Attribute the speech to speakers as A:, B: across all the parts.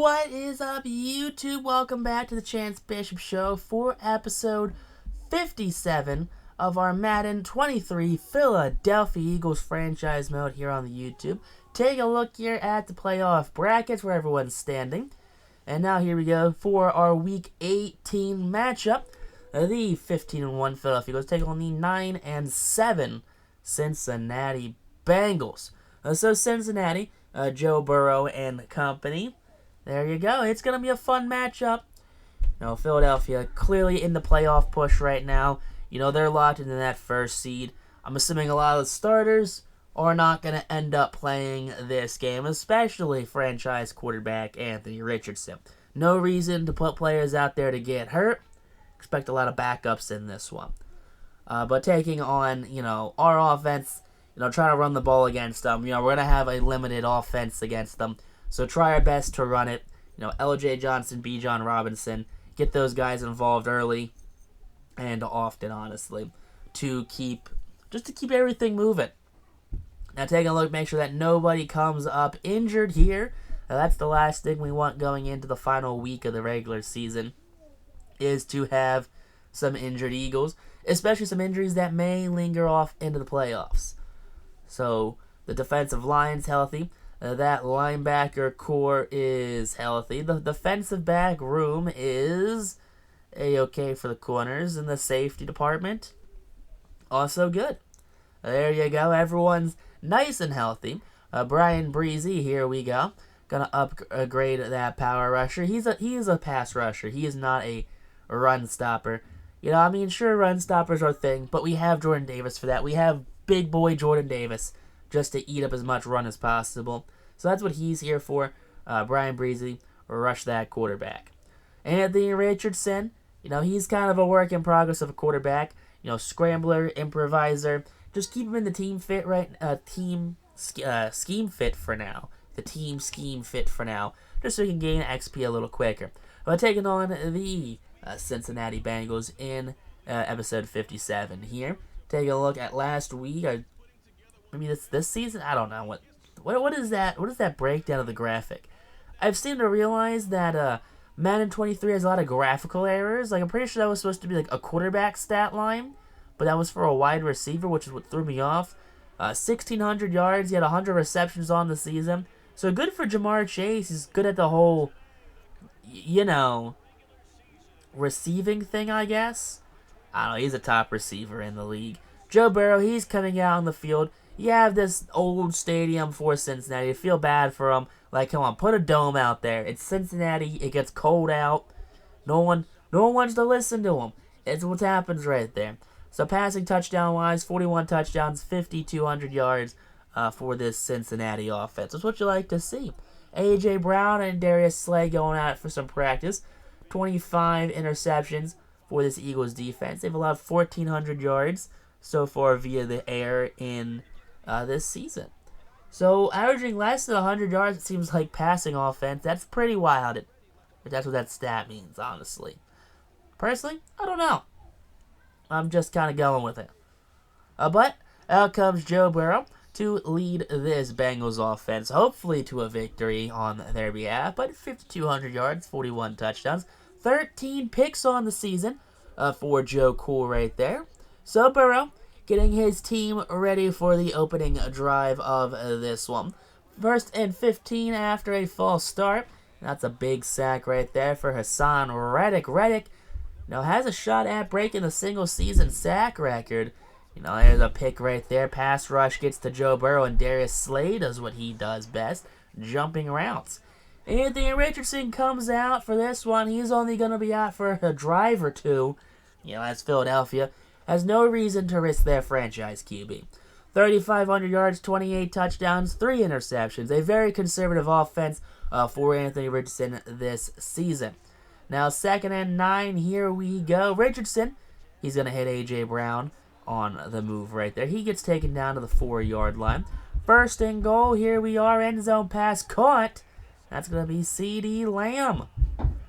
A: What is up, YouTube? Welcome back to the Chance Bishop Show for episode 57 of our Madden 23 Philadelphia Eagles franchise mode here on the YouTube. Take a look here at the playoff brackets where everyone's standing. And now here we go for our Week 18 matchup. The 15-1 Philadelphia Eagles take on the 9-7 Cincinnati Bengals. So Cincinnati, Joe Burrow and company. There you go. It's going to be a fun matchup. Philadelphia clearly in the playoff push right now. They're locked into that first seed. I'm assuming a lot of the starters are not going to end up playing this game, especially franchise quarterback Anthony Richardson. No reason to put players out there to get hurt. Expect a lot of backups in this one. But taking on, our offense, trying to run the ball against them. We're going to have a limited offense against them. So try our best to run it. L.J. Johnson, B. John Robinson, get those guys involved early and often, honestly, to keep everything moving. Now taking a look, make sure that nobody comes up injured here. That's the last thing we want going into the final week of the regular season, is to have some injured Eagles, especially some injuries that may linger off into the playoffs. So the defensive line's healthy. That linebacker core is healthy. The defensive back room is A-okay for the corners, and the safety department also good. There you go. Everyone's nice and healthy. Brian Breezy, here we go. Gonna upgrade that power rusher. He is a pass rusher. He is not a run stopper. Sure, run stoppers are a thing, but we have Jordan Davis for that. We have big boy Jordan Davis just to eat up as much run as possible. So that's what he's here for. Brian Breezy, rush that quarterback. Anthony Richardson, he's kind of a work in progress of a quarterback. Scrambler, improviser. Just keep him in the team scheme fit for now. The team scheme fit for now, just so he can gain XP a little quicker. But taking on the Cincinnati Bengals in episode 57 here. Take a look at last week. This season, I don't know what is that. What is that breakdown of the graphic? I've seemed to realize that Madden 23 has a lot of graphical errors. I'm pretty sure that was supposed to be a quarterback stat line, but that was for a wide receiver, which is what threw me off. 1,600 yards. He had 100 receptions on the season. So good for Jamar Chase. He's good at the whole, receiving thing, I guess. I don't know. He's a top receiver in the league. Joe Burrow, he's coming out on the field. You have this old stadium for Cincinnati. You feel bad for them. Come on, put a dome out there. It's Cincinnati. It gets cold out. No one wants to listen to them. It's what happens right there. So passing touchdown-wise, 41 touchdowns, 5,200 yards for this Cincinnati offense. That's what you like to see. A.J. Brown and Darius Slay going at it for some practice. 25 interceptions for this Eagles defense. They've allowed 1,400 yards so far via the air in this season. So averaging less than 100 yards, it seems like passing offense. That's pretty wild. If that's what that stat means, honestly. Personally, I don't know. I'm just kind of going with it. But out comes Joe Burrow to lead this Bengals offense, hopefully to a victory on their behalf. But 5,200 yards, 41 touchdowns, 13 picks on the season for Joe Cool right there. So Burrow getting his team ready for the opening drive of this one. 1st and 15 after a false start. That's a big sack right there for Haason Reddick. Reddick has a shot at breaking the single-season sack record. There's a pick right there. Pass rush gets to Joe Burrow, and Darius Slay does what he does best, jumping routes. Anthony Richardson comes out for this one. He's only going to be out for a drive or two. As Philadelphia has no reason to risk their franchise QB. 3,500 yards, 28 touchdowns, 3 interceptions. A very conservative offense for Anthony Richardson this season. Now, 2nd and 9, here we go. Richardson, he's going to hit A.J. Brown on the move right there. He gets taken down to the 4-yard line. 1st and goal, here we are. End zone pass caught. That's going to be C.D. Lamb.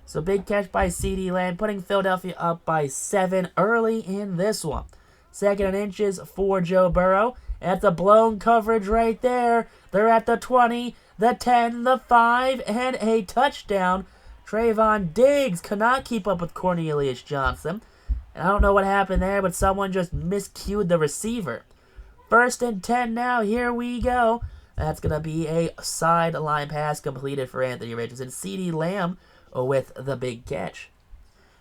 A: So big catch by C.D. Lamb, putting Philadelphia up by 7 early in this one. 2nd and inches for Joe Burrow. At the blown coverage right there. They're at the 20. the 10, the 5, and a touchdown. Trayvon Diggs cannot keep up with Cornelius Johnson. And I don't know what happened there, but someone just miscued the receiver. 1st and 10 now. Here we go. That's going to be a sideline pass completed for Anthony Richardson. CeeDee Lamb with the big catch.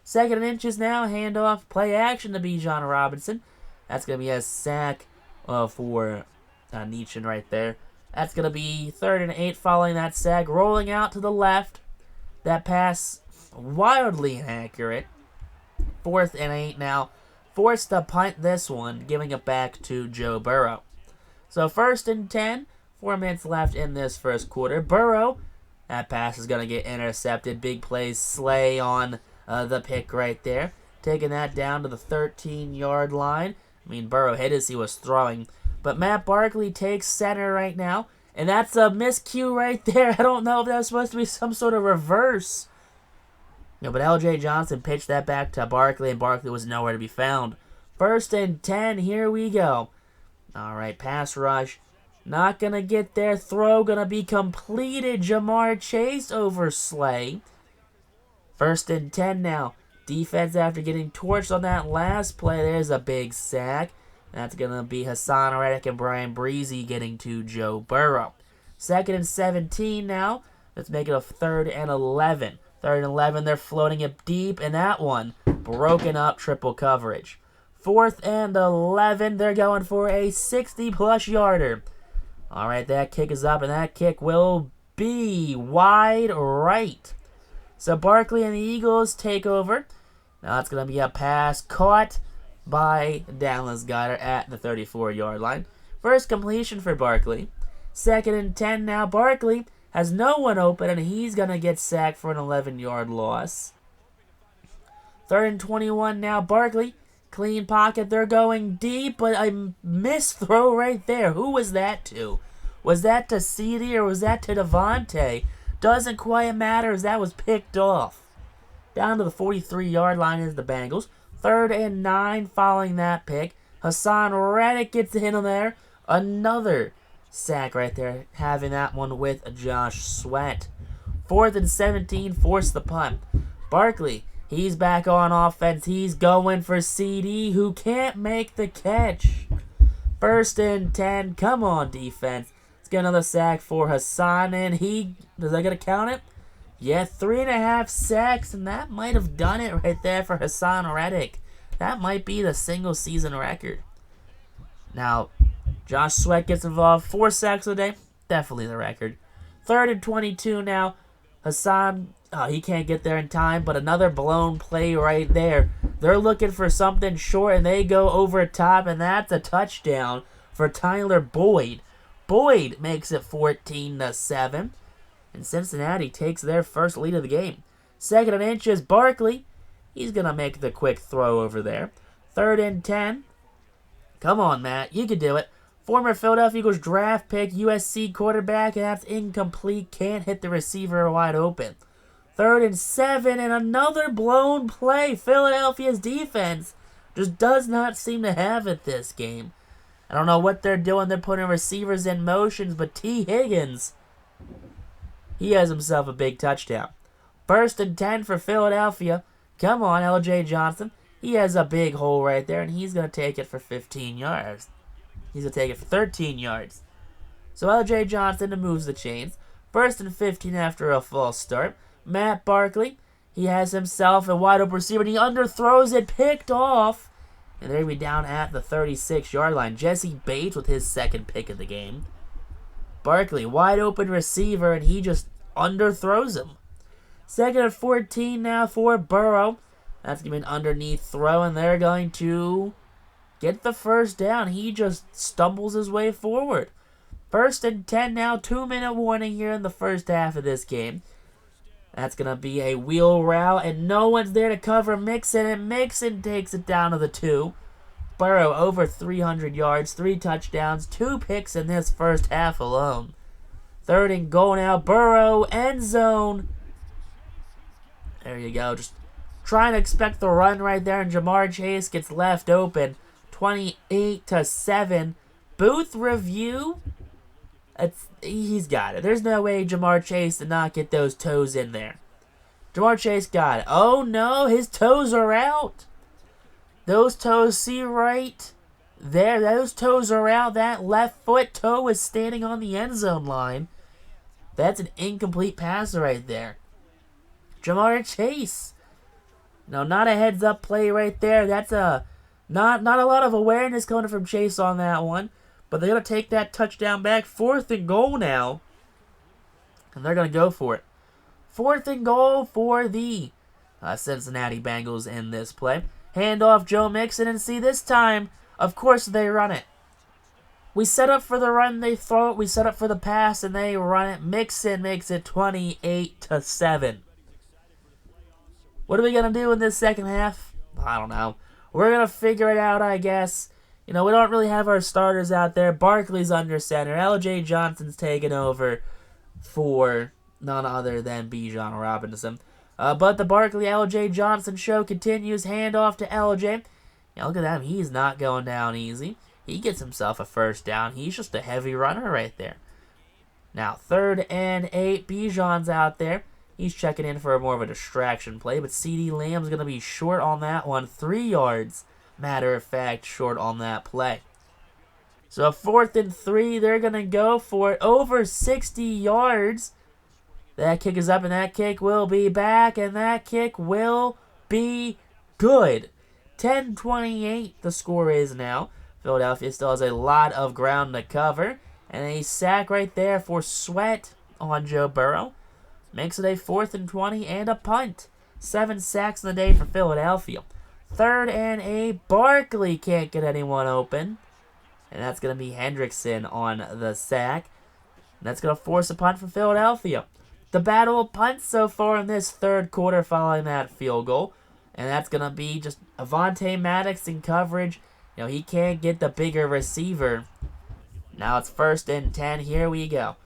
A: 2nd and inches now. Handoff, play action to Bijan Robinson. That's going to be a sack for Nichin right there. That's going to be 3rd and 8 following that sack. Rolling out to the left. That pass wildly inaccurate. 4th and 8 now. Forced to punt this one, giving it back to Joe Burrow. So 1st and 10. 4 minutes left in this first quarter. Burrow, that pass is going to get intercepted. Big plays, Slay on the pick right there. Taking that down to the 13-yard line. I mean, Burrow hit as he was throwing. But Matt Barkley takes center right now. And that's a miscue right there. I don't know if that was supposed to be some sort of reverse. But L.J. Johnson pitched that back to Barkley, and Barkley was nowhere to be found. 1st and 10, here we go. All right, pass rush. Not going to get there. Throw going to be completed. Jamar Chase over Slay. 1st and 10 now. Defense after getting torched on that last play. There's a big sack. That's going to be Haason Reddick and Brian Breezy getting to Joe Burrow. 2nd and 17 now. Let's make it a 3rd and 11. 3rd and 11, they're floating it deep, and that one broken up, triple coverage. 4th and 11, they're going for a 60-plus yarder. All right, that kick is up, and that kick will be wide right. So Barkley and the Eagles take over. Now it's going to be a pass caught by Dallas Goedert at the 34-yard line. First completion for Barkley. 2nd and 10 now. Barkley has no one open, and he's going to get sacked for an 11-yard loss. 3rd and 21 now. Barkley, clean pocket. They're going deep, but a missed throw right there. Who was that to? Was that to CeeDee or was that to Devontae? Doesn't quite matter as that was picked off. Down to the 43-yard line is the Bengals. 3rd and 9 following that pick. Haason Reddick gets in on there. Another sack right there, having that one with Josh Sweat. 4th and 17, force the punt. Barkley, he's back on offense. He's going for CeeDee, who can't make the catch. 1st and 10, come on defense. Let's get another sack for Haason, and is that going to count it? Yeah, 3.5 sacks, and that might have done it right there for Haason Reddick. That might be the single season record. Now, Josh Sweat gets involved. 4 sacks a day. Definitely the record. 3rd and 22 now. Haason, he can't get there in time, but another blown play right there. They're looking for something short, and they go over top, and that's a touchdown for Tyler Boyd. Boyd makes it 14-7, and Cincinnati takes their first lead of the game. 2nd and inches, Barkley. He's going to make the quick throw over there. 3rd and 10. Come on, Matt. You can do it. Former Philadelphia Eagles draft pick, USC quarterback, and that's incomplete. Can't hit the receiver wide open. 3rd and 7, and another blown play. Philadelphia's defense just does not seem to have it this game. I don't know what they're doing. They're putting receivers in motions, but T. Higgins, he has himself a big touchdown. 1st and 10 for Philadelphia. Come on, L.J. Johnson. He has a big hole right there, and he's going to take it for 15 yards. He's going to take it for 13 yards. So L.J. Johnson moves the chains. 1st and 15 after a false start. Matt Barkley, he has himself a wide open receiver, and he underthrows it, picked off. And there we down at the 36-yard line. Jesse Bates with his 2nd pick of the game. Barkley, wide open receiver, and he just underthrows him. 2nd and 14 now for Burrow. That's going to be an underneath throw, and they're going to get the first down. He just stumbles his way forward. 1st and 10 now, 2-minute warning here in the first half of this game. That's going to be a wheel route, and no one's there to cover Mixon, and Mixon takes it down to the 2. Burrow over 300 yards, 3 touchdowns, 2 picks in this first half alone. 3rd and goal now, Burrow, end zone. There you go, just trying to expect the run right there, and Jamar Chase gets left open. 28-7. Booth review. He's got it. There's no way Jamar Chase did not get those toes in there. Jamar Chase got it. Oh no, his toes are out. Those toes, see right there, those toes are out. That left foot toe is standing on the end zone line. That's an incomplete pass right there. Jamar Chase. No, not a heads-up play right there. That's not a lot of awareness coming from Chase on that one. But they're going to take that touchdown back. 4th and goal now. And they're going to go for it. 4th and goal for the Cincinnati Bengals in this play. Hand off Joe Mixon, and see this time, of course they run it. We set up for the run, they throw it. We set up for the pass, and they run it. Mixon makes it 28-7. What are we going to do in this second half? I don't know. We're going to figure it out, I guess. You know, we don't really have our starters out there. Barkley's under center. L.J. Johnson's taking over for none other than Bijan Robinson. But the Barkley L.J. Johnson show continues. Handoff to L.J. Yeah, look at that. He's not going down easy. He gets himself a first down. He's just a heavy runner right there. Now, 3rd and 8. Bijan's out there. He's checking in for more of a distraction play, but CeeDee Lamb's going to be short on that one. 3 yards, matter of fact, short on that play. So 4th and 3, they're going to go for it. Over 60 yards. That kick is up, and that kick will be back, and that kick will be good. 10-28 the score is now. Philadelphia still has a lot of ground to cover, and a sack right there for Sweat on Joe Burrow. Makes it a 4th and 20 and a punt. 7 sacks in the day for Philadelphia. 3rd and 8. Barkley can't get anyone open. And that's going to be Hendrickson on the sack. And that's going to force a punt for Philadelphia. The battle of punts so far in this 3rd quarter following that field goal. And that's going to be just Avonte Maddox in coverage. You know, he can't get the bigger receiver. Now it's 1st and 10. Here we go.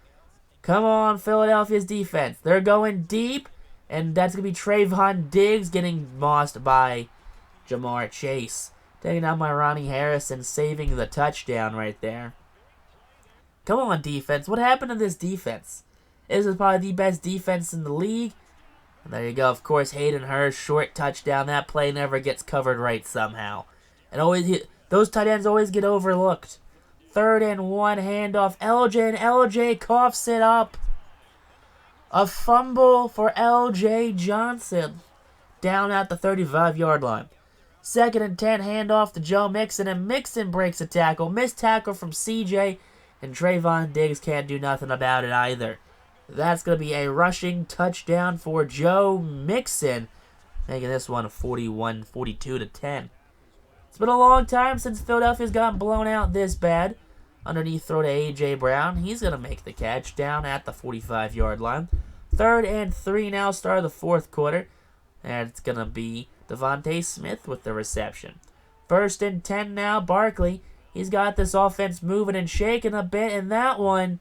A: Come on, Philadelphia's defense. They're going deep, and that's going to be Trayvon Diggs getting mossed by Jamar Chase. Taking out my Ronnie Harrison, saving the touchdown right there. Come on, defense. What happened to this defense? This is probably the best defense in the league. And there you go. Of course, Hayden Hurst, short touchdown. That play never gets covered right somehow. And those tight ends always get overlooked. 3rd and 1, handoff. LJ, and LJ coughs it up. A fumble for LJ Johnson. Down at the 35-yard line. 2nd and 10, handoff to Joe Mixon, and Mixon breaks a tackle. Missed tackle from CJ, and Trayvon Diggs can't do nothing about it either. That's going to be a rushing touchdown for Joe Mixon, making this one 41-42-10. It's been a long time since Philadelphia's gotten blown out this bad. Underneath throw to A.J. Brown. He's going to make the catch down at the 45-yard line. 3rd and 3 now, start of the 4th quarter. And it's going to be Devontae Smith with the reception. 1st and 10 now, Barkley. He's got this offense moving and shaking a bit, and that one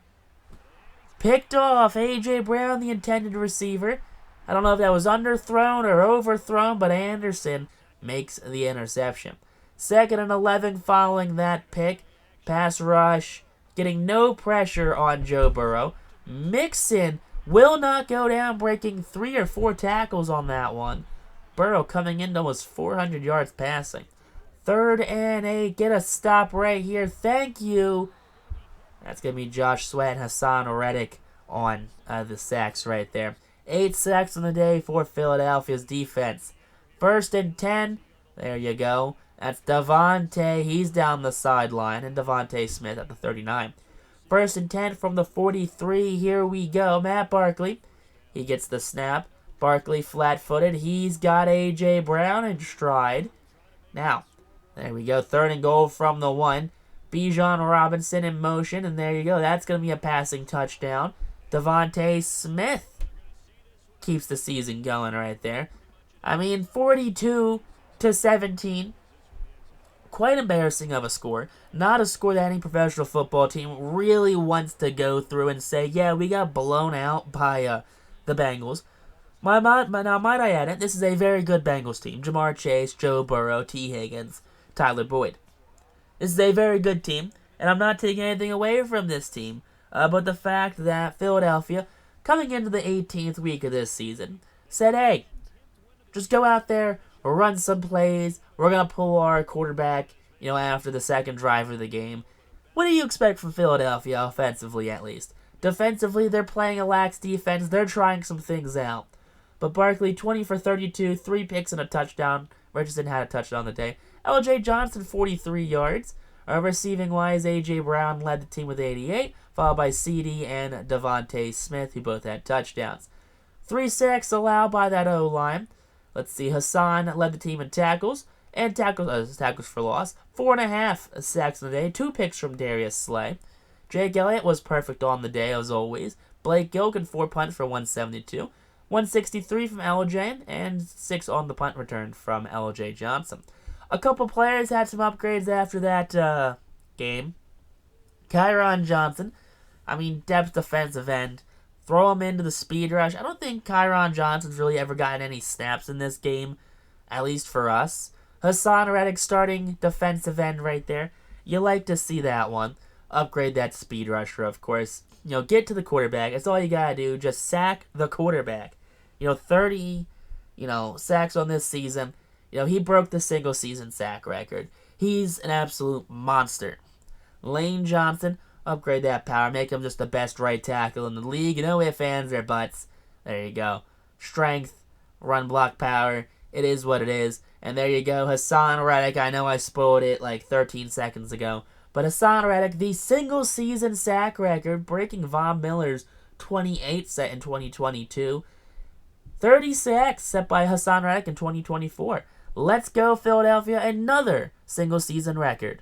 A: picked off. A.J. Brown, the intended receiver. I don't know if that was underthrown or overthrown, but Anderson makes the interception. 2nd and 11 following that pick. Pass rush, getting no pressure on Joe Burrow. Mixon will not go down, breaking 3 or 4 tackles on that one. Burrow coming in almost 400 yards passing. 3rd and 8, get a stop right here. Thank you. That's going to be Josh Sweat and Haason Reddick on the sacks right there. 8 sacks on the day for Philadelphia's defense. 1st and 10, there you go. That's Devontae. He's down the sideline. And Devontae Smith at the 39. 1st and 10 from the 43. Here we go. Matt Barkley. He gets the snap. Barkley flat-footed. He's got A.J. Brown in stride. Now, there we go. 3rd and goal from the 1. Bijan Robinson in motion. And there you go. That's going to be a passing touchdown. Devontae Smith keeps the season going right there. I mean, 42-17. Quite embarrassing of a score. Not a score that any professional football team really wants to go through and say, yeah, we got blown out by the Bengals. Now, might I add it, this is a very good Bengals team. Jamar Chase, Joe Burrow, T. Higgins, Tyler Boyd. This is a very good team, and I'm not taking anything away from this team. but the fact that Philadelphia, coming into the 18th week of this season, said, hey, just go out there, run some plays. We're going to pull our quarterback, after the second drive of the game. What do you expect from Philadelphia offensively, at least? Defensively, they're playing a lax defense. They're trying some things out. But Barkley, 20 for 32, 3 picks and a touchdown. Richardson had a touchdown the day. L.J. Johnson, 43 yards. Receiving-wise, A.J. Brown led the team with 88, followed by C.D. and Devontae Smith, who both had touchdowns. 3 sacks allowed by that O-line. Let's see, Haason led the team in tackles for loss. 4.5 sacks in the day, 2 picks from Darius Slay. Jake Elliott was perfect on the day, as always. Blake Gilkin, 4 punts for 172. 163 from LJ, and 6 on the punt return from LJ Johnson. A couple players had some upgrades after that game. Kyron Johnson, depth defensive end. Throw him into the speed rush. I don't think Kyron Johnson's really ever gotten any snaps in this game, at least for us. Haason Reddick starting defensive end right there. You like to see that one. Upgrade that speed rusher, of course. Get to the quarterback. That's all you gotta do. Just sack the quarterback. 30, sacks on this season. He broke the single season sack record. He's an absolute monster. Lane Johnson, upgrade that power. Make him just the best right tackle in the league. No ifs, ands, or buts. There you go. Strength, run block power. It is what it is. And there you go. Haason Reddick. I know I spoiled it like 13 seconds ago. But Haason Reddick, the single season sack record, breaking Von Miller's 28 set in 2022. 30 sacks set by Haason Reddick in 2024. Let's go, Philadelphia. Another single season record.